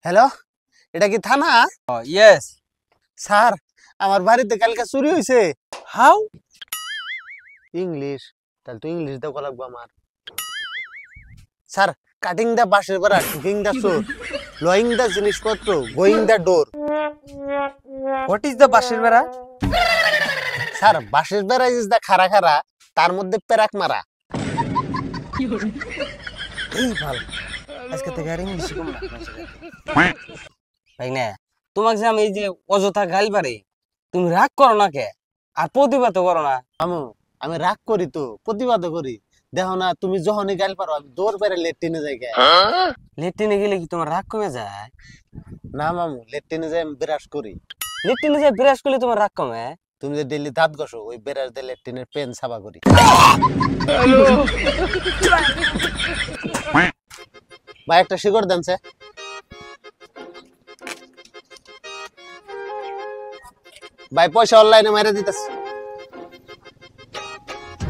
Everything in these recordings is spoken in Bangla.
হ্যালো, এটা কি থানা? ইয়েস। স্যার, আমার বাড়িতে কালকে চুরি হয়েছে। হাউ? ইংলিশ, তাহলে তো ইংলিশ দেওয়া লাগবে আমার। স্যার, কাটিং দা বাঁশের বেড়া, টুকিং দা চোর, লোয়িং দা জিনিসপত্র, going the door. What is the বাঁশের বেড়া? স্যার, বাঁশের বেড়া ইজ দা খাড়া খাড়া, তার মধ্যে পেরাক মারা। এই ভালো, আজকে থেকে আর ইংলিশ শিখুন না। ভাই না, তোমাকে যে আমি এই যে অযথা গাল পারে, তুমি রাগ করো না কে? আর প্রতিবাদ করো না। আমি রাগ করি তো, প্রতিবাদ করি। দেখো না, তুমি যখনই গাল পারো আমি দৌড় পেরে লেট্রিনে যাই। লেট্রিনে গেলে কি তোমার রাগ কমে যায়? না মামু, লেট্রিনে যাই আমি বিরাজ করি। লেট্রিনে যে বিরাজ করলে তোমার রাগ কমে? তুমি যে ডেইলি দাঁত ঘষো, ওই বেরাস দিয়ে লেট্রিনের পেন সাফা করি। ভাই একটা শিকড় দেন। ভাই পয়সা অনলাইনে মাইরে দিতেছে।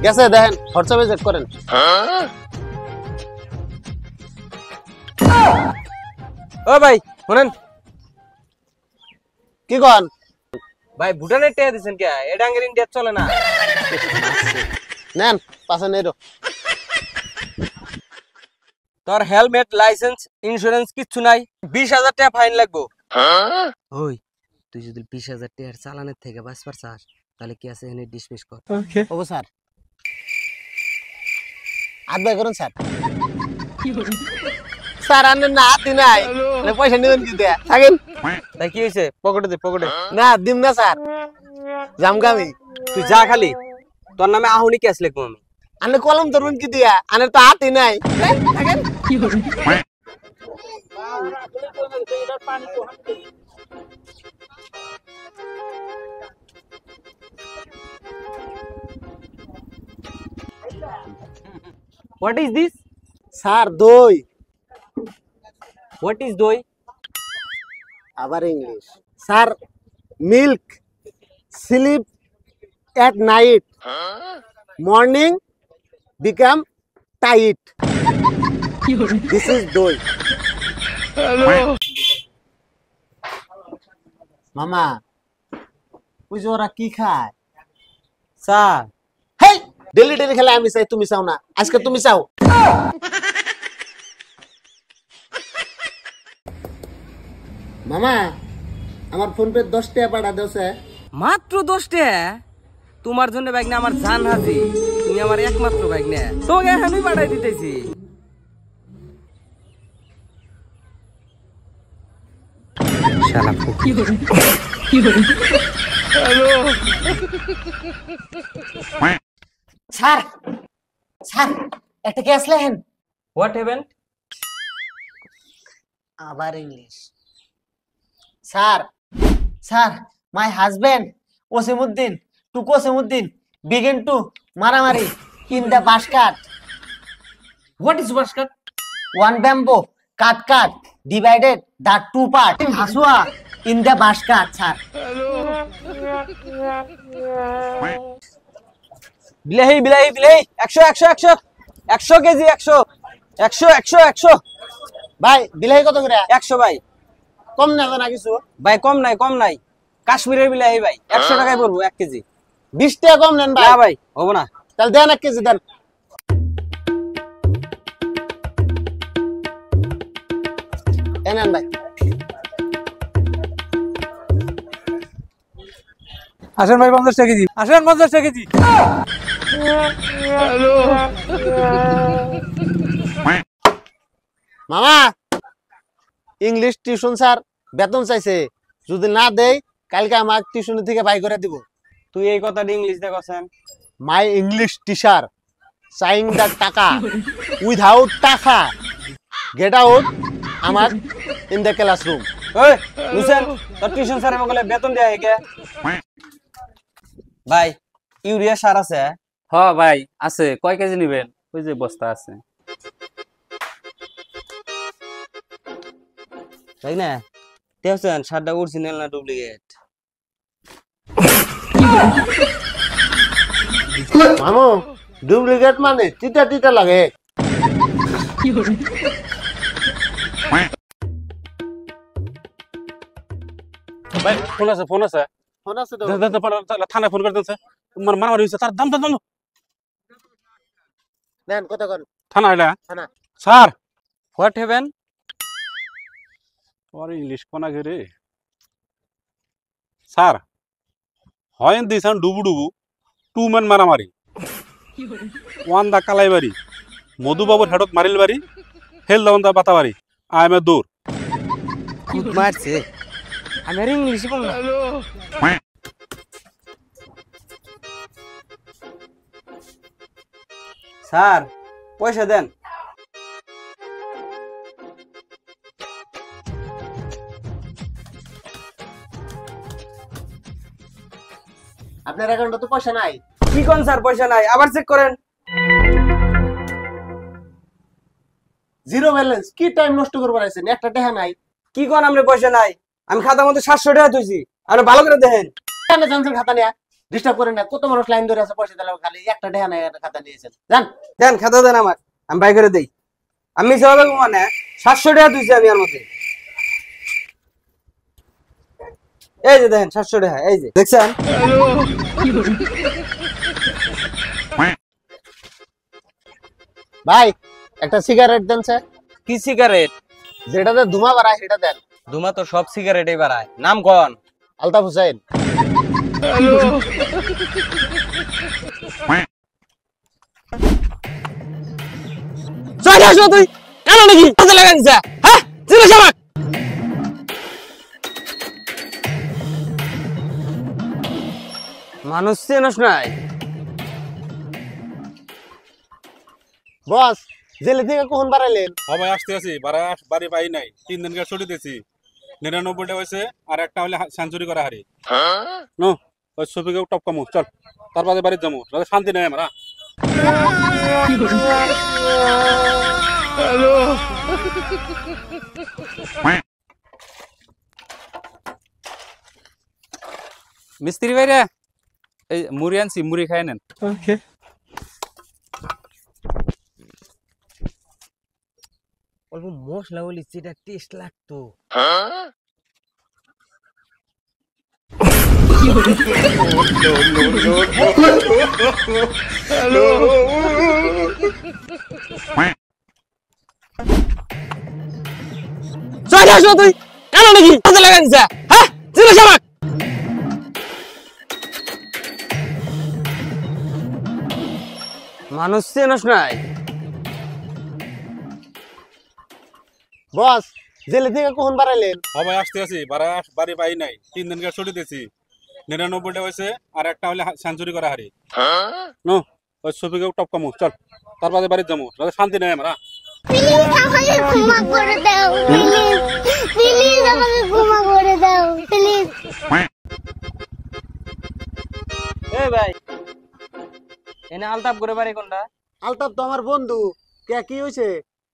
গেছে দেখেন, হোয়াটসঅ্যাপে চেক করেন। ও ভাই শুনেন, কি কন? ভাই ভুটানের টিয়া দিছেন কে? এটা আঙ্গের ইন্ডিয়া চলে না। নেন, পাশে নেরো। তোর হেলমেট, লাইসেন্স, ইন্স্যুরেন্স কিচ্ছু নাই, 20,000 টাকা ফাইন লাগবো। ওই তুই যদি 20,000 টাকার চালানের থেকে বাঁচবার চাস, তাহলে কি আছে এনে ডিসমিস কর। ও স্যার, আদবাই করুন স্যার। স্যার আনের না হাতি নাই, পয়সা নেবেন কি দেয়া থাকেন। তাই কি হয়েছে? পকেটে দে, পকেটে। না দিম না স্যার, জামগামি। তুই যা খালি, তোর নামে আহুনি কেস লিখবো আমি। আনে কলম ধরবেন কি দিয়া? আনের তো হাতি নাই। থাকেন। What is this? স্যার দই। What is দই? আবার English. Sir milk, sleep at night, morning become tight, this is দই। মামা, ওই যে ওরা কি খায়? চা। হেই, ডেলি ডেলি খেলে আমি চাই, তুমি চাও না। আজকে তুমি চাও। মামা, আমার ফোন পে 10 টাকা পাঠা দেছে। মাত্র 10 টাকা? তোমার জন্য বাইক না আমার জান হাজি, তুমি আমার একমাত্র বাইক না, তোকে এখনই পাঠাই দিতেছি। শালা ফকির। স্যার, স্যার একটা ক্যাশ লেখেন। What happened? আবার English. Sir, sir my husband Osimuddin to Kosimuddin begin to মারামারি ইন দ্য বাসকাট। হোয়াট ইজ বাসকাট? One bamboo cut divided the two part হাসুয়া ইন দ্য বাসকাট। স্যার বিলাহি বিলাহি বিলাহি 100 কেজি, 100 ভাই বিলাহি কত করে? 100 ভাই। কম না না কিছু? ভাই কম নাই, কাশ্মীরের বিলাহি ভাই 100 টাকায় পড়বো 1 কেজি। 20 টাকা কম নেন ভাই। না ভাই হবো না। তাহলে দেন 1 কেজি দেন। এনেন ভাই। আসেন ভাই 50 টাকা কেজি, আসেন 50 টাকা কেজি। মামা, ইংলিশ টিউশন স্যার বেতন চাইছে, যদি না দেই কালকে আমার টিউশন থেকে বাই করে দিব। তুই এই কথাটা ইংলিশ দেখছেন? মাই ইংলিশ টিচার চাইং দা টাকা উইথাউট টাকা গেট আউট আমার ইন দ্য ক্লাসরুম। ওই লুসেন, তোর টিউশন স্যার আমাকে বেতন দেয় কে? ভাই ইউরিয়া সার আছে? হ ভাই আছে, কয় কেজি নেবেন? ওই যে বস্তা আছে। তাই না? দেখছেন সারটা অরিজিনাল না ডুপ্লিকেট? মামু, ডুপ্লিকেট মানে তিতা তিতা লাগে। ভাই ফোন আছে ফোন আছে ফোন আছে তো থানায় ফোন করে দিচ্ছে তোমার মারামারি হয়েছে তার দাম দাম নেন কত কর থানা এটা থানা। Sir what happen? তোমার ইংলিশ কোনা ঘেরে স্যার হয় দিয়েছেন ডুবু ডুবু টু ম্যান মারামারি ওয়ান দা কালাইবাড়ি মধুবাবুর হেডত মারিল বাড়ি হেল দাওন দা বাতাবাড়ি আই এম এ দূর খুব মারছে। আমি আর ইংলিশ বল না। স্যার পয়সা দেন। আপনার অ্যাকাউন্টে তো পয়সা নাই। কি কোন স্যার পয়সা নাই? আবার চেক করেন। জিরো ব্যালেন্স কি টাইম নষ্ট করবার আছেন? একটা টাকা নাই। কি কোন আমরা পয়সা নাই? আমি খাতার মধ্যে 700 টাকা তুইছি। আপনি ভালো করে দেখেন। কেন জানছেন খাতা নিয়ে? ডিস্টার্ব করেন না। কত মানুষ লাইন ধরে আছে পয়সা দিলাম, খালি একটা টাকা নাই খাতা নিয়েছেন। জান দেন খাতা দেন আমার, আমি বাই করে দেই। আমি সবাই মানে 700 টাকা তুইছি আমি আর মধ্যে। এই যে দেখেন 700 টাকা, এই যে দেখছেন? ভাই একটা সিগারেট দেন স্যার। কি সিগারেট? যেটাতে ধুমা বাড়ায় সেটা দেন। ধুমা তো সব সিগারেটই বাড়ায়। নাম কোন? আলতাফ হুসাইন। চলে আসো তুই। কেন নাকি হাতে লাগা দিছা? হ্যাঁ? চিনো সবাক। মানুষ চেনস নাই। বস জেলে থেকে কখন বাড়াইলেন? সবাই আসতে আছি বাড়ি পাই নাই 3 দিন কার ছুটি দিয়েছি 99টা হয়েছে আর একটা হলে সেঞ্চুরি করা হারি নো ওই ছবিকে টপ কামু চল তার বাদে বাড়ি যাবো শান্তি নেই আমরা মিস্ত্রি ভাইরা এই মুড়ি আনছি মুড়ি খাই নেন ওকে। অল্প মশলা বলি যেটা টেস্ট লাগতো। চলে আসো তুই। কেন নাকি হাতে লাগা দিছা? হ্যাঁ? চিনো সবাক। মানুষ চেনস নাই। বস জেলে থেকে কখন বাড়াইলেন? সবাই আসতে আছি বাড়ি পাই নাই 3 দিন কার ছুটি দিয়েছি 99টা হয়েছে আর একটা হলে সেঞ্চুরি করা হারি নো ওই ছবিকে টপ কামু চল তার বাদে বাড়ি যাবো শান্তি নেই আমরা প্লিজ আমাকে ক্ষমা করে দাও, প্লিজ প্লিজ আমাকে ক্ষমা করে দাও, প্লিজ। এ ভাই এনে আলতাপ করে বাড়ি কোনটা? আলতাফ তো আমার বন্ধু। কে কি হয়েছে?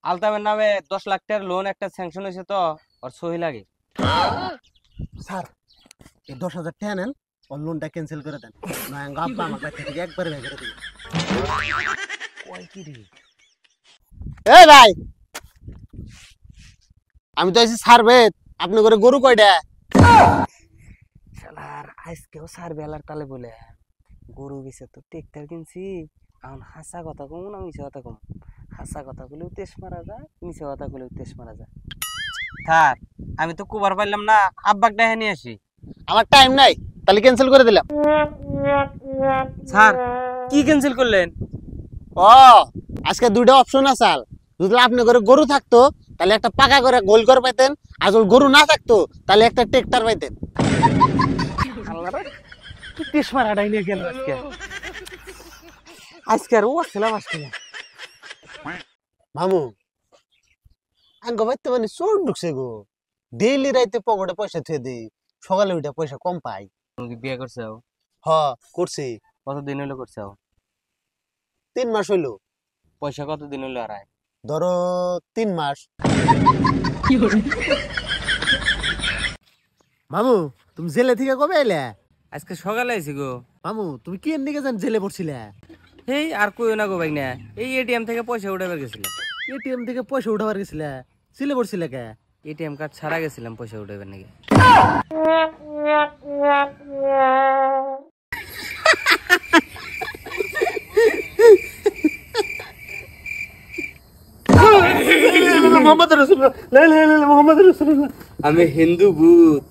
আলতাপের নামে 10 লাখ টাকার লোন একটা স্যাংশন হয়েছে তো ওর সহি লাগে। স্যার এই 10,000 টাকা নেন, ওর লোনটা ক্যান্সেল করে দেন। নয় আব্বা আমার কাছ থেকে একবারে বের করে দিন। কয় কি রে? এই ভাই আমি তো আছি সার্ভেত। আপনি করে গরু কয়টা? শালার আজকেও সার বেলার তালে বলে গরু গেছে তো ট্রেক্টর কিনছি। এখন হাসা কথা কম না মিছা কথা কম? হাসা কথা বলেও তেজ মারা যায়, মিছা কথা বলেও তেজ মারা যায়। স্যার আমি তো কুবার পাইলাম না, আব্বাক ডাহে নিয়ে আসি। আমার টাইম নাই, তাহলে ক্যান্সেল করে দিলাম। স্যার কি ক্যান্সেল করলেন? ও আজকে দুইটা অপশন আছে। যদি আপনি করে গরু থাকতো তাহলে একটা পাকা করে গোল করে পাইতেন, আর যদি গরু না থাকতো তাহলে একটা ট্রেক্টর পাইতেন। কি তেজ মারা ডাই নিয়ে গেল আজকে। আজকে আর ও আসছিলাম আসছিলাম। মামু আঙ্গ বাইতে মানে চোর ঢুকছে গো। ডেইলি রাইতে পকেটে পয়সা থুয়ে দেই, সকালে উঠে পয়সা কম পাই। তুমি কি বিয়ে করছো? হ করছি। কতদিন হলো করছো? 3 মাস হইলো। পয়সা কতদিন হলো আড়াই? ধরো 3 মাস। মামু তুমি জেলে থেকে কবে এলে? আজকে সকালে আইছি গো। মামু তুমি কি এর জান জেলে পড়ছিলে? এই আর কইও না গো ভাই না, এই এটিএম থেকে পয়সা উঠাবার গেছিলাম। এটিএম থেকে পয়সা উঠাবার গেছিলে? জেলে পড়ছিলে কে? এটিএম কার্ড ছাড়া গেছিলাম পয়সা উঠাইবার নাকি। আমি হিন্দু ভূত।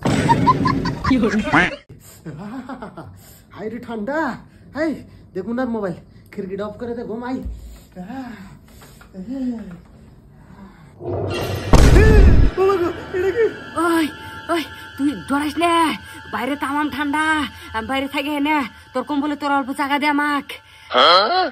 हाय रे ठंडा हाय देखो ना मोबाइल खिड़की ऑफ करे थे घुम आई ওই ওই তুই ডরাইস না, বাইরে তামাম ঠান্ডা, আমি বাইরে থাকি না, তোর কম্বলে তোর অল্প জায়গা দে আমাক। হ্যাঁ